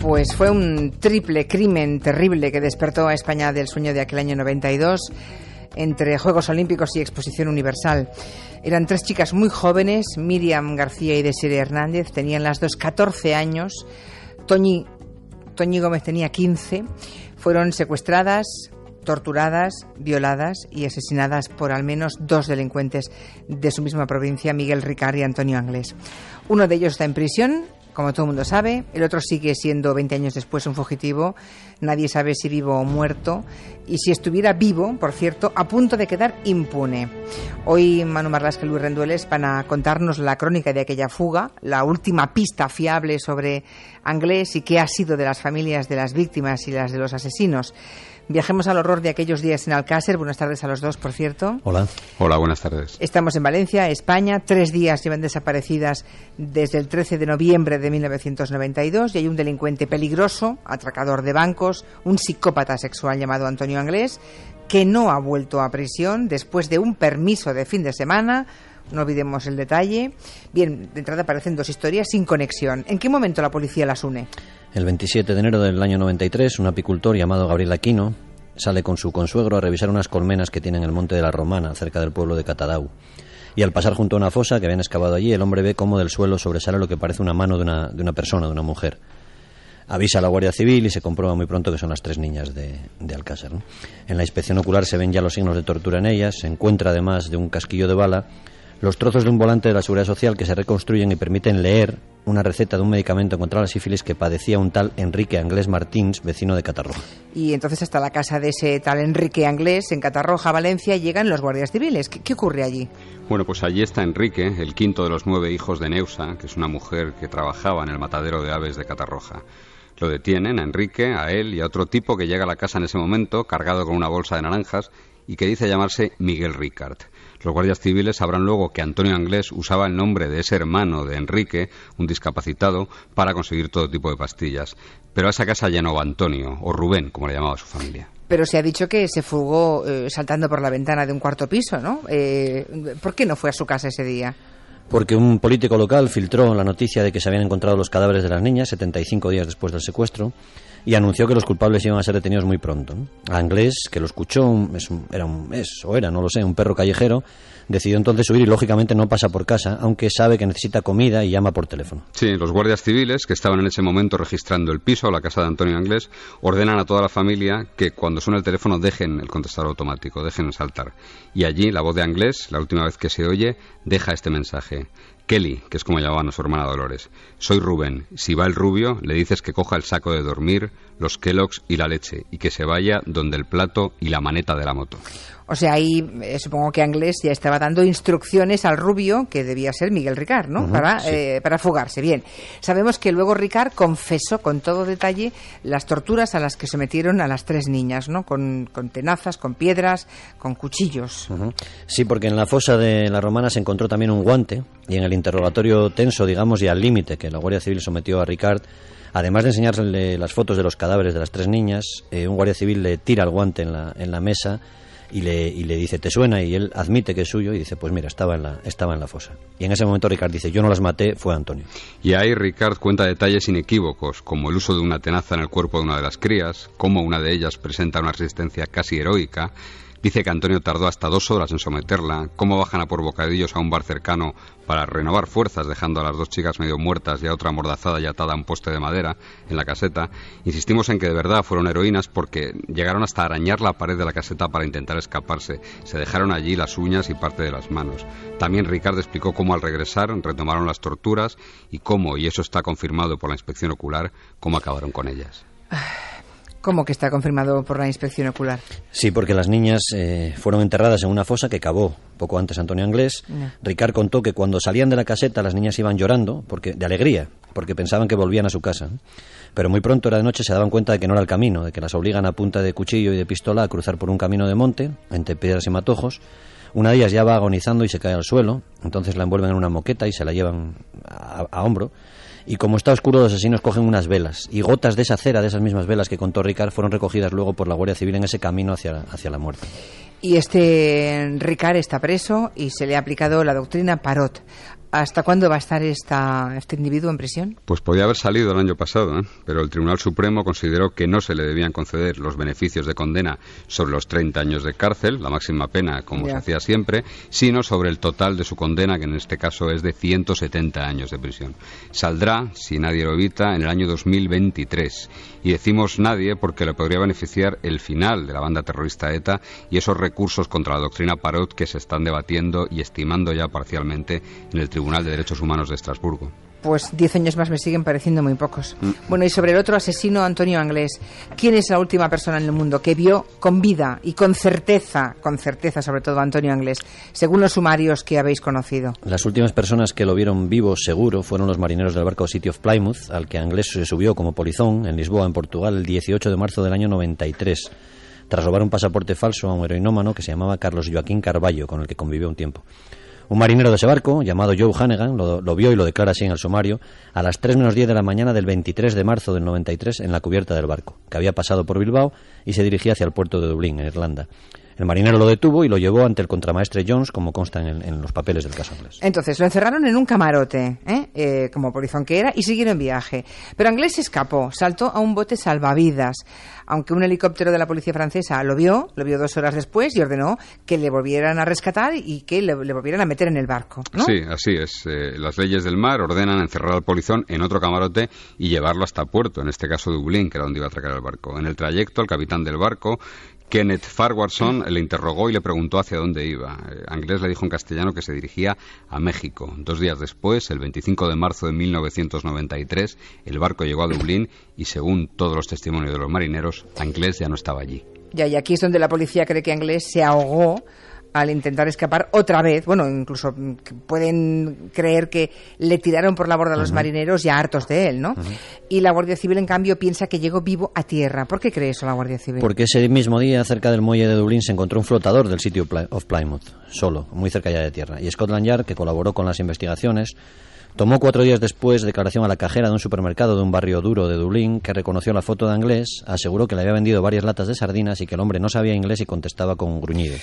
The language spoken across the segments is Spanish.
Pues fue un triple crimen terrible que despertó a España del sueño de aquel año 92, entre Juegos Olímpicos y Exposición Universal. Eran 3 chicas muy jóvenes, Miriam García y Desiree Hernández, tenían las dos 14 años, Toñi Gómez tenía 15, fueron secuestradas, torturadas, violadas y asesinadas por al menos 2 delincuentes de su misma provincia, Miguel Ricard y Antonio Anglés. Uno de ellos está en prisión, como todo el mundo sabe, el otro sigue siendo 20 años después un fugitivo, nadie sabe si vivo o muerto, y si estuviera vivo, por cierto, a punto de quedar impune. Hoy Manu Marlasca y Luis Rendueles van a contarnos la crónica de aquella fuga, la última pista fiable sobre Anglés y qué ha sido de las familias de las víctimas y las de los asesinos. Viajemos al horror de aquellos días en Alcácer. Buenas tardes a los dos, por cierto. Hola. Hola, buenas tardes. Estamos en Valencia, España. 3 días llevan desaparecidas desde el 13 de noviembre de 1992 y hay un delincuente peligroso, atracador de bancos, un psicópata sexual llamado Antonio Anglés, que no ha vuelto a prisión después de un permiso de fin de semana. No olvidemos el detalle. Bien, de entrada aparecen 2 historias sin conexión. ¿En qué momento la policía las une? El 27 de enero del año 93, un apicultor llamado Gabriel Aquino sale con su consuegro a revisar unas colmenas que tiene en el Monte de la Romana, cerca del pueblo de Catadau. Y al pasar junto a una fosa que habían excavado allí, el hombre ve cómo del suelo sobresale lo que parece una mano de una persona, de una mujer. Avisa a la Guardia Civil y se comprueba muy pronto que son las 3 niñas de Alcácer, ¿no? En la inspección ocular se ven ya los signos de tortura en ellas, se encuentra además de un casquillo de bala los trozos de un volante de la Seguridad Social que se reconstruyen y permiten leer una receta de un medicamento contra la sífilis que padecía un tal Enrique Anglés Martins, vecino de Catarroja. Y entonces hasta la casa de ese tal Enrique Anglés, en Catarroja, Valencia, llegan los guardias civiles. ¿Qué ocurre allí? Bueno, pues allí está Enrique, el quinto de los 9 hijos de Neusa, que es una mujer que trabajaba en el matadero de aves de Catarroja. Lo detienen a Enrique, a él y a otro tipo que llega a la casa en ese momento, cargado con una bolsa de naranjas, y que dice llamarse Miguel Ricard. Los guardias civiles sabrán luego que Antonio Anglés usaba el nombre de ese hermano de Enrique, un discapacitado, para conseguir todo tipo de pastillas. Pero a esa casa ya no va Antonio, o Rubén, como le llamaba su familia. Pero se ha dicho que se fugó saltando por la ventana de un 4º piso, ¿no? ¿Por qué no fue a su casa ese día? Porque un político local filtró la noticia de que se habían encontrado los cadáveres de las niñas 75 días después del secuestro y anunció que los culpables iban a ser detenidos muy pronto, ¿no? A Anglés, que lo escuchó, no lo sé, un perro callejero, decidió entonces huir y lógicamente no pasa por casa, aunque sabe que necesita comida y llama por teléfono. Sí, los guardias civiles, que estaban en ese momento registrando el piso, la casa de Antonio Anglés, ordenan a toda la familia que cuando suene el teléfono dejen el contestador automático, dejen saltar. Y allí la voz de Anglés, la última vez que se oye, deja este mensaje. Kelly, que es como llamaban a su hermana Dolores. Soy Rubén. Si va el rubio, le dices que coja el saco de dormir, los Kellogg's y la leche, y que se vaya donde el plato y la maneta de la moto. O sea, ahí supongo que Anglés ya estaba dando instrucciones al rubio, que debía ser Miguel Ricard, ¿no? Para fugarse. Bien, sabemos que luego Ricard confesó con todo detalle las torturas a las que sometieron a las 3 niñas, ¿no? Con tenazas, con piedras, con cuchillos. Sí, porque en la fosa de la Romana se encontró también un guante y en el interrogatorio tenso, digamos, y al límite que la Guardia Civil sometió a Ricard, además de enseñarle las fotos de los cadáveres de las 3 niñas, un guardia civil le tira el guante en la mesa y le dice, ¿te suena? Y él admite que es suyo y dice, pues mira, estaba en la fosa. Y en ese momento Ricard dice, yo no las maté, fue Antonio. Y ahí Ricard cuenta detalles inequívocos, como el uso de una tenaza en el cuerpo de una de las crías, cómo una de ellas presenta una resistencia casi heroica. Dice que Antonio tardó hasta 2 horas en someterla, cómo bajan a por bocadillos a un bar cercano para renovar fuerzas, dejando a las 2 chicas medio muertas y a otra amordazada y atada a un poste de madera en la caseta. Insistimos en que de verdad fueron heroínas porque llegaron hasta arañar la pared de la caseta para intentar escaparse. Se dejaron allí las uñas y parte de las manos. También Ricard explicó cómo al regresar retomaron las torturas y cómo, y eso está confirmado por la inspección ocular, cómo acabaron con ellas. ¿Cómo que está confirmado por la inspección ocular? Sí, porque las niñas fueron enterradas en una fosa que cavó poco antes Antonio Anglés. No. Ricard contó que cuando salían de la caseta las niñas iban llorando de alegría, porque pensaban que volvían a su casa. Pero muy pronto, era de noche, se daban cuenta de que no era el camino, de que las obligan a punta de cuchillo y de pistola a cruzar por un camino de monte, entre piedras y matojos. Una de ellas ya va agonizando y se cae al suelo, entonces la envuelven en una moqueta y se la llevan a hombro. Y como está oscuro, los asesinos cogen unas velas y gotas de esa cera, de esas mismas velas que contó Ricard, fueron recogidas luego por la Guardia Civil en ese camino hacia la muerte. Y este Ricard está preso y se le ha aplicado la doctrina Parot. ¿Hasta cuándo va a estar este individuo en prisión? Pues podía haber salido el año pasado, pero el Tribunal Supremo consideró que no se le debían conceder los beneficios de condena sobre los 30 años de cárcel, la máxima pena, como se hacía siempre, sino sobre el total de su condena, que en este caso es de 170 años de prisión. Saldrá, si nadie lo evita, en el año 2023. Y decimos nadie porque le podría beneficiar el final de la banda terrorista ETA y esos recursos contra la doctrina Parot que se están debatiendo y estimando ya parcialmente en el Tribunal de Derechos Humanos de Estrasburgo. Pues 10 años más me siguen pareciendo muy pocos. Bueno, y sobre el otro asesino, Antonio Anglés, ¿quién es la última persona en el mundo que vio con vida y con certeza sobre todo, a Antonio Anglés, según los sumarios que habéis conocido? Las últimas personas que lo vieron vivo seguro fueron los marineros del barco City of Plymouth, al que Anglés se subió como polizón en Lisboa, en Portugal, el 18 de marzo del año 93, tras robar un pasaporte falso a un heroinómano que se llamaba Carlos Joaquín Carballo, con el que convivió un tiempo. Un marinero de ese barco, llamado Joe Hannigan, lo vio y lo declara así en el sumario, a las 3 menos 10 de la mañana del 23 de marzo del 93 en la cubierta del barco, que había pasado por Bilbao y se dirigía hacia el puerto de Dublín, en Irlanda. El marinero lo detuvo y lo llevó ante el contramaestre Jones, como consta en los papeles del caso Anglés. Entonces, lo encerraron en un camarote, como polizón que era, y siguieron viaje. Pero Anglés escapó, saltó a un bote salvavidas, aunque un helicóptero de la policía francesa lo vio 2 horas después y ordenó que le volvieran a rescatar y que le volvieran a meter en el barco, ¿no? Sí, así es. Las leyes del mar ordenan encerrar al polizón en otro camarote y llevarlo hasta puerto, en este caso Dublín, que era donde iba a atracar el barco. En el trayecto, el capitán del barco, Kenneth Farquharson, le interrogó y le preguntó hacia dónde iba. Anglés le dijo en castellano que se dirigía a México. 2 días después, el 25 de marzo de 1993, el barco llegó a Dublín y, según todos los testimonios de los marineros, Anglés ya no estaba allí. Ya, y aquí es donde la policía cree que Anglés se ahogó al intentar escapar otra vez. Bueno, incluso pueden creer que le tiraron por la borda a los marineros ya hartos de él, ¿no? Y la Guardia Civil, en cambio, piensa que llegó vivo a tierra. ¿Por qué cree eso la Guardia Civil? Porque ese mismo día, cerca del muelle de Dublín, se encontró un flotador del City of Plymouth, solo, muy cerca ya de tierra. Y Scotland Yard, que colaboró con las investigaciones, tomó 4 días después declaración a la cajera de un supermercado de un barrio duro de Dublín, que reconoció la foto de Anglés, aseguró que le había vendido varias latas de sardinas y que el hombre no sabía inglés y contestaba con gruñido.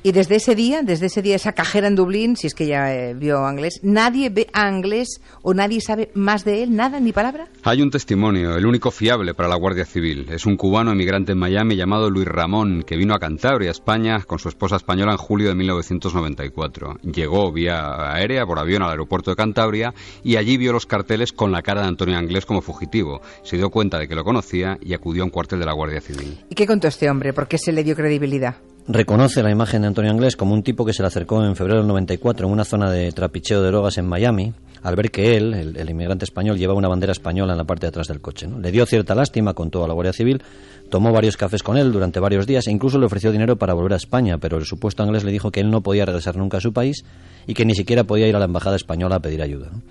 Y desde ese día, esa cajera en Dublín, si es que ya vio a Anglés, ¿nadie ve a Anglés o nadie sabe más de él? ¿Nada, ni palabra? Hay un testimonio, el único fiable para la Guardia Civil. Es un cubano emigrante en Miami llamado Luis Ramón, que vino a Cantabria, España, con su esposa española en julio de 1994. Llegó vía aérea, por avión, al aeropuerto de Cantabria y allí vio los carteles con la cara de Antonio Anglés como fugitivo. Se dio cuenta de que lo conocía y acudió a un cuartel de la Guardia Civil. ¿Y qué contó este hombre? ¿Por qué se le dio credibilidad? Reconoce la imagen de Antonio Anglés como un tipo que se le acercó en febrero del 94 en una zona de trapicheo de drogas en Miami, al ver que él, el inmigrante español, llevaba una bandera española en la parte de atrás del coche, ¿no? Le dio cierta lástima, contó a la Guardia Civil, tomó varios cafés con él durante varios días e incluso le ofreció dinero para volver a España, pero el supuesto Anglés le dijo que él no podía regresar nunca a su país y que ni siquiera podía ir a la embajada española a pedir ayuda, ¿no?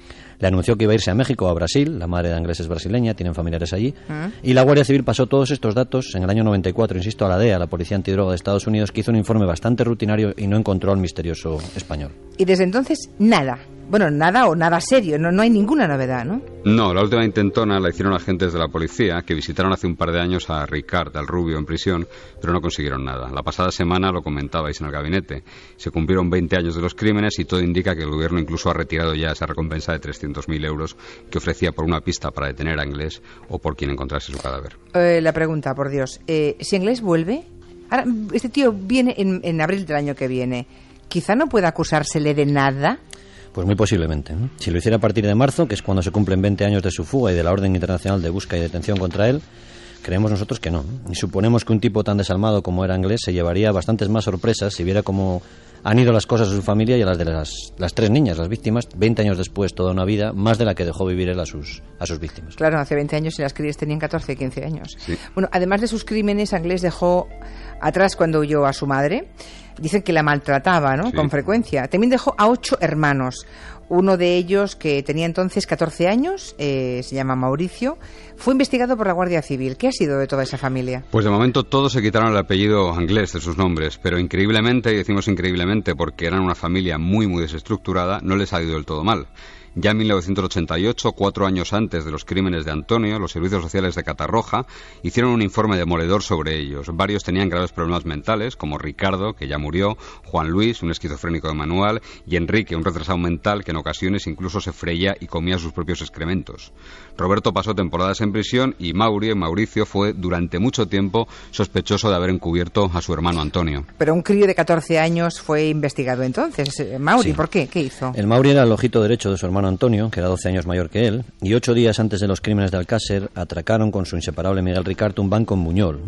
Le anunció que iba a irse a México o a Brasil, la madre de Anglés es brasileña, tienen familiares allí, y la Guardia Civil pasó todos estos datos en el año 94, insisto, a la DEA, la Policía Antidroga de Estados Unidos, que hizo un informe bastante rutinario y no encontró al misterioso español. Y desde entonces, nada. Bueno, nada o nada serio, no hay ninguna novedad, ¿no? No, la última intentona la hicieron agentes de la policía que visitaron hace un par de años a Ricard, al rubio, en prisión, pero no consiguieron nada. La pasada semana lo comentabais en el gabinete. Se cumplieron 20 años de los crímenes y todo indica que el gobierno incluso ha retirado ya esa recompensa de 300.000 euros que ofrecía por una pista para detener a Anglés o por quien encontrase su cadáver. La pregunta, por Dios, si Anglés vuelve, ahora, este tío viene en abril del año que viene, ¿quizá no pueda acusársele de nada? Pues muy posiblemente, ¿no? Si lo hiciera a partir de marzo, que es cuando se cumplen 20 años de su fuga y de la orden internacional de búsqueda y detención contra él, creemos nosotros que no, ¿no? Y suponemos que un tipo tan desalmado como era Anglés se llevaría bastantes más sorpresas si viera cómo han ido las cosas a su familia y a las de las 3 niñas, las víctimas, 20 años después, toda una vida, más de la que dejó vivir él a sus víctimas. Claro, hace 20 años y las crías tenían 14 y 15 años. Sí. Bueno, además de sus crímenes, Anglés dejó atrás cuando huyó a su madre. Dicen que la maltrataba, ¿no? Sí. Con frecuencia. También dejó a 8 hermanos. Uno de ellos, que tenía entonces 14 años, se llama Mauricio, fue investigado por la Guardia Civil. ¿Qué ha sido de toda esa familia? Pues de momento todos se quitaron el apellido Anglés de sus nombres, pero increíblemente, y decimos increíblemente porque eran una familia muy muy desestructurada, no les ha ido del todo mal. Ya en 1988, 4 años antes de los crímenes de Antonio, los servicios sociales de Catarroja hicieron un informe demoledor sobre ellos. Varios tenían graves problemas mentales, como Ricardo, que ya murió, Juan Luis, un esquizofrénico de manual, y Enrique, un retrasado mental que en ocasiones incluso se freía y comía sus propios excrementos. Roberto pasó temporadas en prisión y Mauricio fue durante mucho tiempo sospechoso de haber encubierto a su hermano Antonio. Pero un crío de 14 años fue investigado entonces. Mauri, Sí. ¿Por qué? ¿Qué hizo? El Mauri era el ojito derecho de su hermano Antonio, que era 12 años mayor que él, y 8 días antes de los crímenes de Alcácer atracaron con su inseparable Miguel Ricart un banco en Buñol.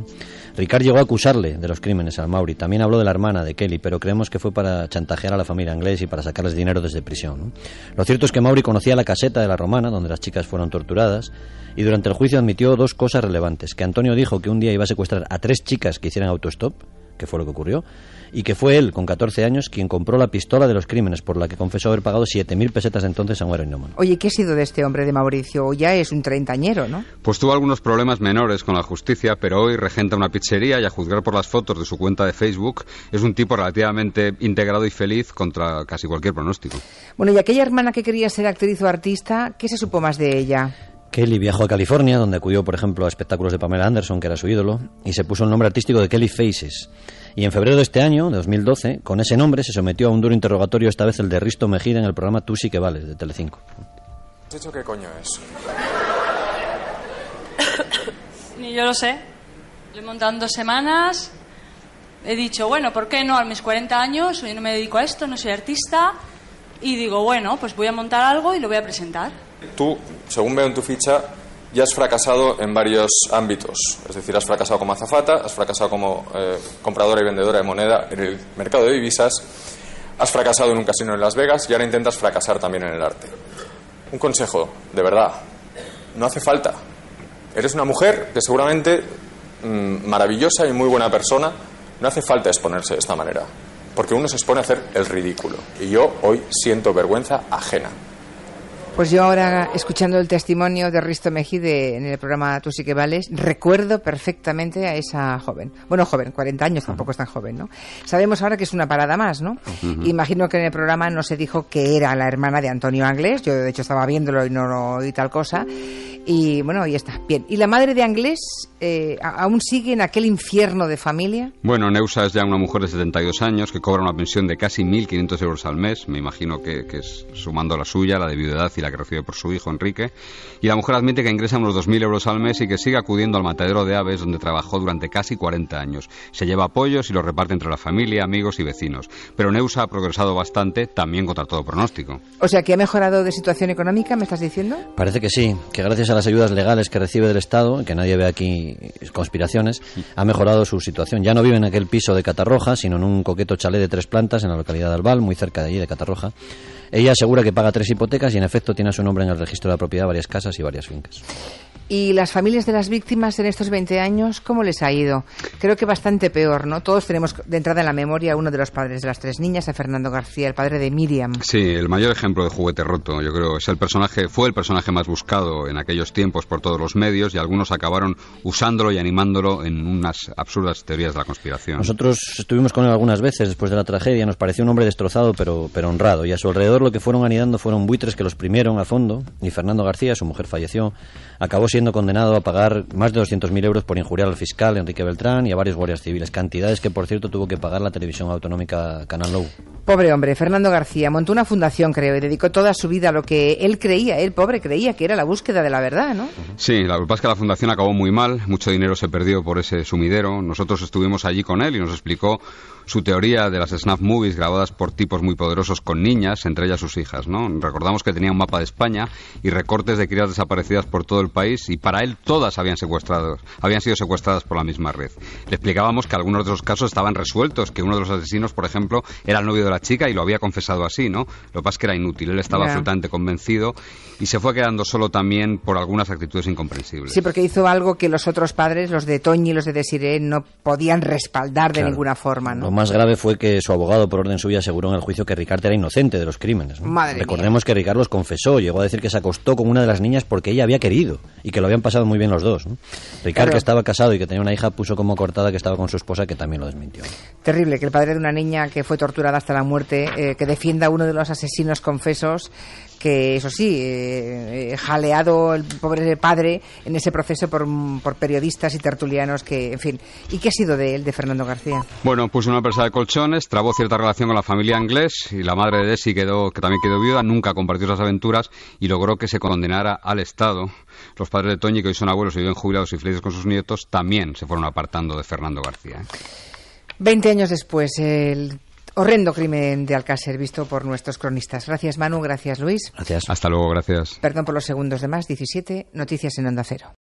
Ricart llegó a acusarle de los crímenes al Mauri. También habló de la hermana de Kelly, pero creemos que fue para chantajear a la familia Anglés y para sacarles dinero desde prisión, ¿no? Lo cierto es que Mauri conocía la caseta de la Romana, donde las chicas fueron torturadas, y durante el juicio admitió 2 cosas relevantes: que Antonio dijo que un día iba a secuestrar a 3 chicas que hicieran autostop, que fue lo que ocurrió, y que fue él, con 14 años, quien compró la pistola de los crímenes, por la que confesó haber pagado 7.000 pesetas de entonces a un heroinómano. Oye, ¿qué ha sido de este hombre de Mauricio? Ya es un treintañero, ¿no? Pues tuvo algunos problemas menores con la justicia, pero hoy regenta una pizzería y, a juzgar por las fotos de su cuenta de Facebook, es un tipo relativamente integrado y feliz contra casi cualquier pronóstico. Bueno, y aquella hermana que quería ser actriz o artista, ¿qué se supo más de ella? Kelly viajó a California, donde acudió, por ejemplo, a espectáculos de Pamela Anderson, que era su ídolo, y se puso el nombre artístico de Kelly Faces. Y en febrero de este año, de 2012, con ese nombre se sometió a un duro interrogatorio, esta vez el de Risto Mejide, en el programa Tú sí que vales, de Telecinco. ¿Has dicho qué coño es? Ni yo lo sé. Lo he montado en 2 semanas. He dicho, bueno, ¿por qué no? A mis 40 años, yo no me dedico a esto, no soy artista. Y digo, bueno, pues voy a montar algo y lo voy a presentar. Tú, según veo en tu ficha, ya has fracasado en varios ámbitos. Es decir, has fracasado como azafata, has fracasado como compradora y vendedora de moneda en el mercado de divisas, has fracasado en un casino en Las Vegas y ahora intentas fracasar también en el arte. Un consejo, de verdad, no hace falta. Eres una mujer que seguramente maravillosa y muy buena persona. No hace falta exponerse de esta manera, porque uno se expone a hacer el ridículo. Y yo hoy siento vergüenza ajena. Pues yo ahora, escuchando el testimonio de Risto Mejide en el programa Tú sí que vales, recuerdo perfectamente a esa joven. Bueno, joven, 40 años, tampoco es tan joven, ¿no? Sabemos ahora que es una parada más, ¿no? Imagino que en el programa no se dijo que era la hermana de Antonio Anglés. Yo, de hecho, estaba viéndolo y no lo oí tal cosa. Y bueno, ahí está. Bien. ¿Y la madre de Anglés aún sigue en aquel infierno de familia? Bueno, Neusa es ya una mujer de 72 años que cobra una pensión de casi 1.500 euros al mes. Me imagino que es sumando la suya, la de viudedad y la que recibe por su hijo Enrique. Y la mujer admite que ingresa unos 2.000 euros al mes y que sigue acudiendo al matadero de aves, donde trabajó durante casi 40 años. Se lleva apoyos y los reparte entre la familia, amigos y vecinos. Pero Neusa ha progresado bastante, también contra todo pronóstico. O sea, que ha mejorado de situación económica, ¿me estás diciendo? Parece que sí, que gracias a las ayudas legales que recibe del Estado, que nadie ve aquí conspiraciones, ha mejorado su situación. Ya no vive en aquel piso de Catarroja, sino en un coqueto chalet de 3 plantas en la localidad de Albal, muy cerca de allí, de Catarroja. Ella asegura que paga 3 hipotecas y en efecto tiene a su nombre en el registro de la propiedad varias casas y varias fincas. ¿Y las familias de las víctimas en estos 20 años, cómo les ha ido? Creo que bastante peor, ¿no? Todos tenemos de entrada en la memoria a uno de los padres de las 3 niñas, a Fernando García, el padre de Miriam. Sí, el mayor ejemplo de juguete roto, yo creo, fue el personaje más buscado en aquellos tiempos por todos los medios, y algunos acabaron usándolo y animándolo en unas absurdas teorías de la conspiración. Nosotros estuvimos con él algunas veces después de la tragedia. Nos pareció un hombre destrozado pero honrado, y a su alrededor lo que fueron anidando fueron buitres que lo exprimieron a fondo, y Fernando García, su mujer, falleció. Acabó siendo condenado a pagar más de 200.000 euros por injuriar al fiscal Enrique Beltrán y a varios guardias civiles, cantidades que, por cierto, tuvo que pagar la televisión autonómica Canal Nou. Pobre hombre, Fernando García montó una fundación, creo, y dedicó toda su vida a lo que él creía, él pobre creía que era la búsqueda de la verdad, ¿no? Sí, la verdad es que la fundación acabó muy mal, mucho dinero se perdió por ese sumidero. Nosotros estuvimos allí con él y nos explicó su teoría de las snuff movies grabadas por tipos muy poderosos con niñas, entre ellas sus hijas, ¿no? Recordamos que tenía un mapa de España y recortes de crías desaparecidas por todo el país, y para él todas habían sido secuestradas por la misma red. Le explicábamos que algunos de esos casos estaban resueltos, que uno de los asesinos, por ejemplo, era el novio de la chica y lo había confesado así, ¿no? Lo que pasa es que era inútil, él estaba absolutamente convencido y se fue quedando solo también por algunas actitudes incomprensibles. Sí, porque hizo algo que los otros padres, los de Toñi y los de Desiré, no podían respaldar de ninguna forma, ¿no? Lo más grave fue que su abogado, por orden suya, aseguró en el juicio que Ricard era inocente de los crímenes, ¿no? Recordemos que Ricard los confesó, llegó a decir que se acostó con una de las niñas porque ella había querido y que lo habían pasado muy bien los dos, ¿no? Ricard, que estaba casado y que tenía una hija, puso como cortada que estaba con su esposa, que también lo desmintió. Terrible que el padre de una niña que fue torturada hasta la muerte, que defienda a uno de los asesinos confesos, que eso sí, jaleado el pobre padre en ese proceso por periodistas y tertulianos que, en fin. ¿Y qué ha sido de él, de Fernando García? Bueno, puso una empresa de colchones, trabó cierta relación con la familia Anglés y la madre de Desi, que también quedó viuda, nunca compartió esas aventuras y logró que se condenara al Estado. Los padres de Toñi, que hoy son abuelos y viven jubilados y felices con sus nietos, también se fueron apartando de Fernando García. 20 años después, el horrendo crimen de Alcácer visto por nuestros cronistas. Gracias, Manu. Gracias, Luis. Gracias. Hasta luego, gracias. Perdón por los segundos de más. 17 noticias en Onda Cero.